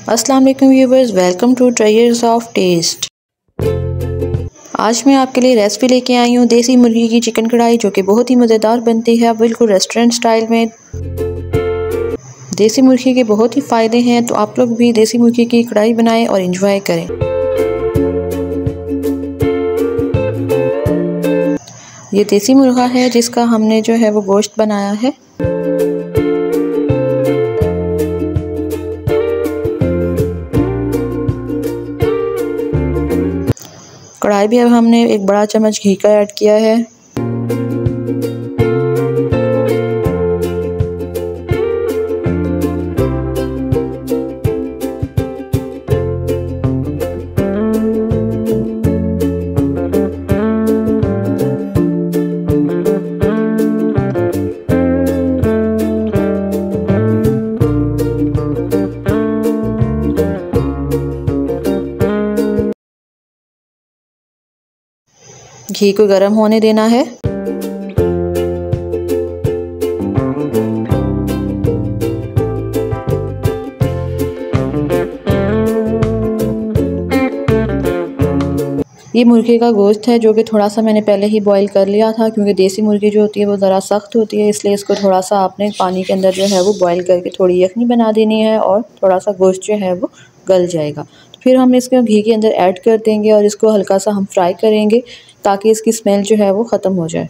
अस्सलाम वालेकुम viewers, welcome to tryers of taste. आज मैं आपके लिए रेसिपी लेके आई हूँ देसी मुर्गी की चिकन कढ़ाई, जो कि बहुत ही मज़ेदार बनती है, बिल्कुल रेस्टोरेंट स्टाइल में। देसी मुर्गी के बहुत ही फ़ायदे हैं, तो आप लोग भी देसी मुर्गी की कढ़ाई बनाएं और इंजॉय करें। ये देसी मुर्गा है जिसका हमने जो है वो गोश्त बनाया है। कढ़ाई भी अब हमने एक बड़ा चम्मच घी का ऐड किया है। घी को गर्म होने देना है। ये मुर्गे का गोश्त है, जो कि थोड़ा सा मैंने पहले ही बॉईल कर लिया था, क्योंकि देसी मुर्गी जो होती है वो ज़रा सख्त होती है, इसलिए इसको थोड़ा सा आपने पानी के अंदर जो है वो बॉईल करके थोड़ी यखनी बना देनी है और थोड़ा सा गोश्त जो है वो गल जाएगा। तो फिर हम इसको घी के अंदर ऐड कर देंगे और इसको हल्का सा हम फ्राई करेंगे ताकि इसकी स्मेल जो है वो ख़त्म हो जाए।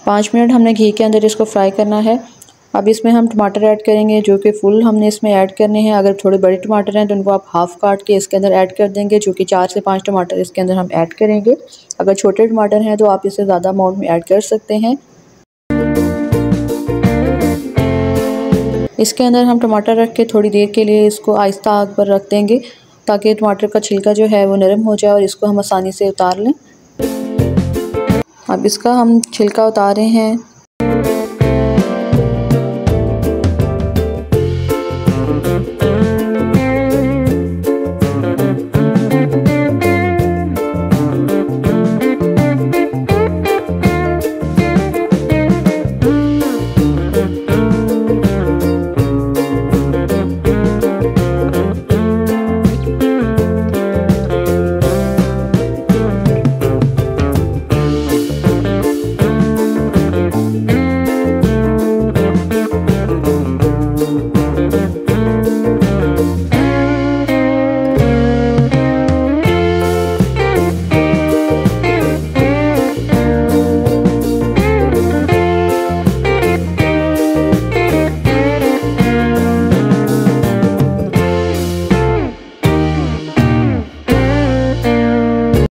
पाँच मिनट हमने घी के अंदर इसको फ्राई करना है। अब इसमें हम टमाटर ऐड करेंगे, जो कि फुल हमने इसमें ऐड करने हैं। अगर थोड़े बड़े टमाटर हैं तो उनको आप हाफ़ काट के इसके अंदर ऐड कर देंगे, जो कि 4 से 5 टमाटर इसके अंदर हम ऐड करेंगे। अगर छोटे टमाटर हैं तो आप इसे ज़्यादा अमाउंट में ऐड कर सकते हैं। इसके अंदर हम टमाटर रख के थोड़ी देर के लिए इसको आहिस्ता आग पर रख देंगे, ताकि टमाटर का छिलका जो है वो नरम हो जाए और इसको हम आसानी से उतार लें। अब इसका हम छिलका उतारे हैं।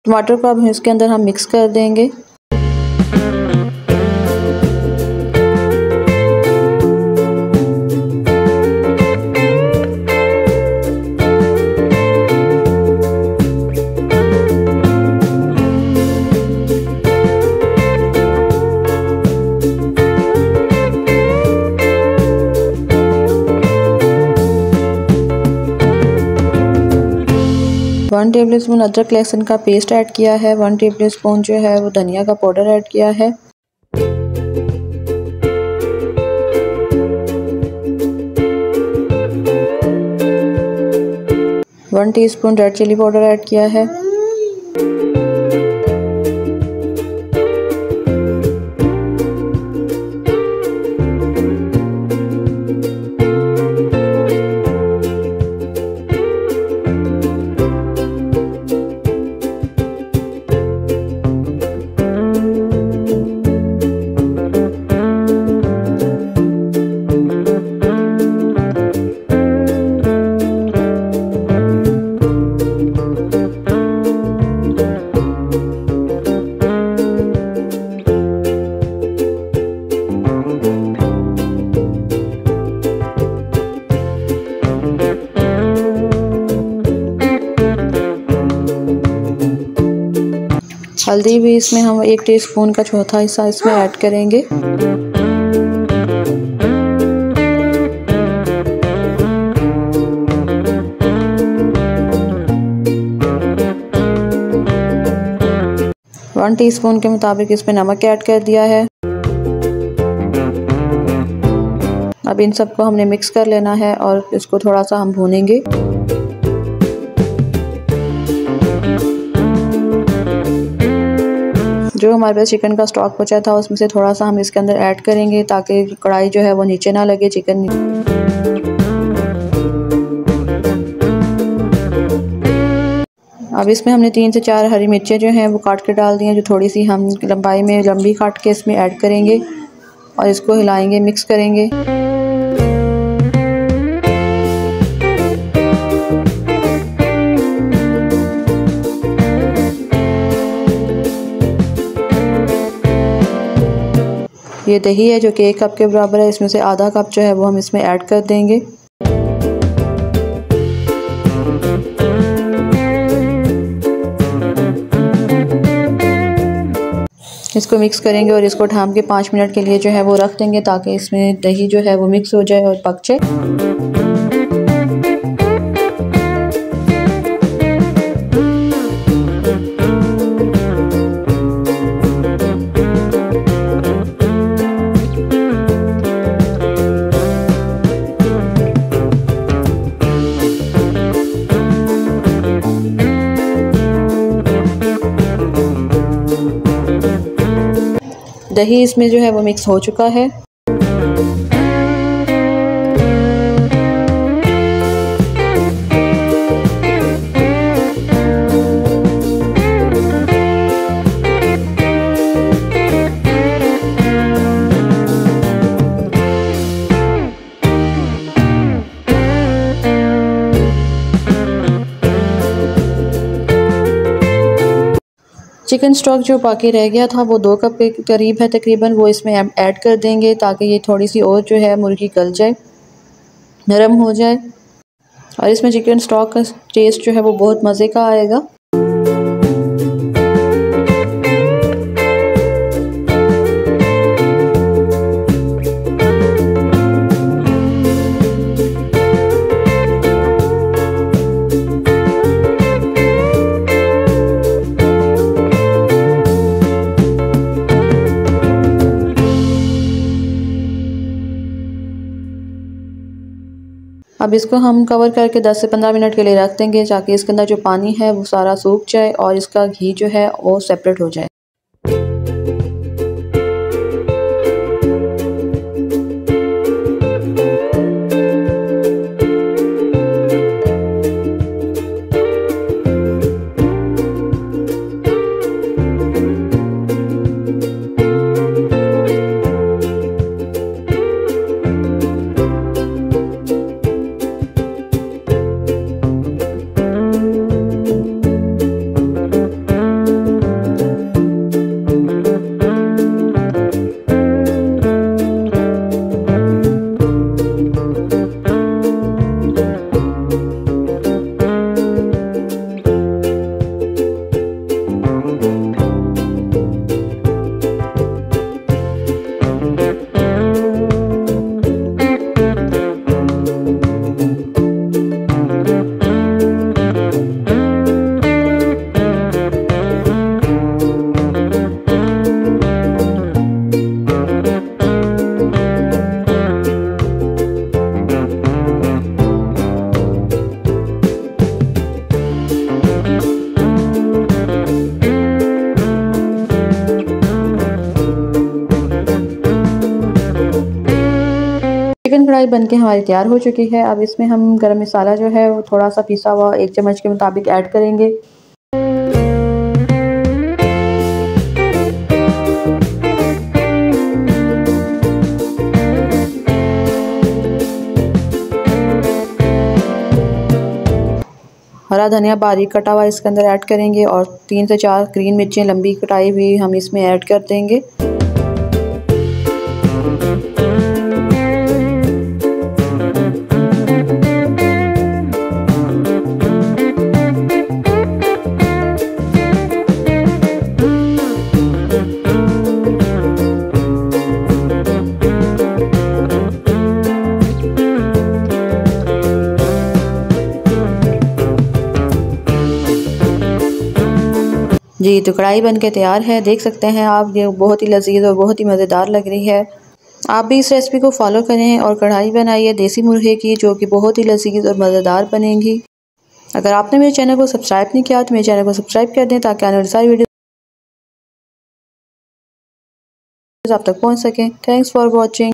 टमाटर को अब इसके अंदर हम मिक्स कर देंगे। वन टेबल स्पून अदरक लहसुन का पेस्ट ऐड किया है। 1 टेबल स्पून जो है वो धनिया का पाउडर ऐड किया है। One teaspoon red chilli powder add किया है। हल्दी भी इसमें हम 1 टीस्पून का चौथा हिस्सा इसमें ऐड करेंगे। वन टीस्पून के मुताबिक इसमें नमक ऐड कर दिया है। अब इन सबको हमने मिक्स कर लेना है और इसको थोड़ा सा हम भूनेंगे। जो हमारे पास चिकन का स्टॉक बचा था उसमें से थोड़ा सा हम इसके अंदर ऐड करेंगे ताकि कढ़ाई जो है वो नीचे ना लगे चिकन। अब इसमें हमने 3 से 4 हरी मिर्चें जो हैं वो काट के डाल दी हैं, जो थोड़ी सी हम लंबाई में लंबी काट के इसमें ऐड करेंगे और इसको हिलाएंगे, मिक्स करेंगे। ये दही है जो कि 1 कप के बराबर है, इसमें से आधा कप जो है वो हम इसमें ऐड कर देंगे। इसको मिक्स करेंगे और इसको ढाँप के 5 मिनट के लिए जो है वो रख देंगे ताकि इसमें दही जो है वो मिक्स हो जाए और पक जाए। दही इसमें जो है वो मिक्स हो चुका है। चिकन स्टॉक जो बाकी रह गया था वो 2 कप के करीब है तकरीबन, वो इसमें ऐड कर देंगे ताकि ये थोड़ी सी और जो है मुर्गी गल जाए, नरम हो जाए और इसमें चिकन स्टॉक का टेस्ट जो है वो बहुत मज़े का आएगा। अब इसको हम कवर करके 10 से 15 मिनट के लिए रख देंगे ताकि इसके अंदर जो पानी है वो सारा सूख जाए और इसका घी जो है वो सेपरेट हो जाए। चिकन कढ़ाई बनके हमारी तैयार हो चुकी है। अब इसमें हम गरम मसाला जो है वो थोड़ा सा पिसा हुआ 1 चम्मच के मुताबिक ऐड करेंगे। हरा धनिया बारीक कटा हुआ इसके अंदर ऐड करेंगे और 3 से 4 ग्रीन मिर्चें लंबी कटाई हुई हम इसमें ऐड कर देंगे। जी तो कढ़ाई बन के तैयार है, देख सकते हैं आप, ये बहुत ही लजीज और बहुत ही मज़ेदार लग रही है। आप भी इस रेसिपी को फॉलो करें और कढ़ाई बनाइए देसी मुर्गे की, जो कि बहुत ही लजीज और मज़ेदार बनेगी। अगर आपने मेरे चैनल को सब्सक्राइब नहीं किया तो मेरे चैनल को सब्सक्राइब कर दें, ताकि आने वाली सारी वीडियो आप तक पहुंच सकें। Thanks for watching.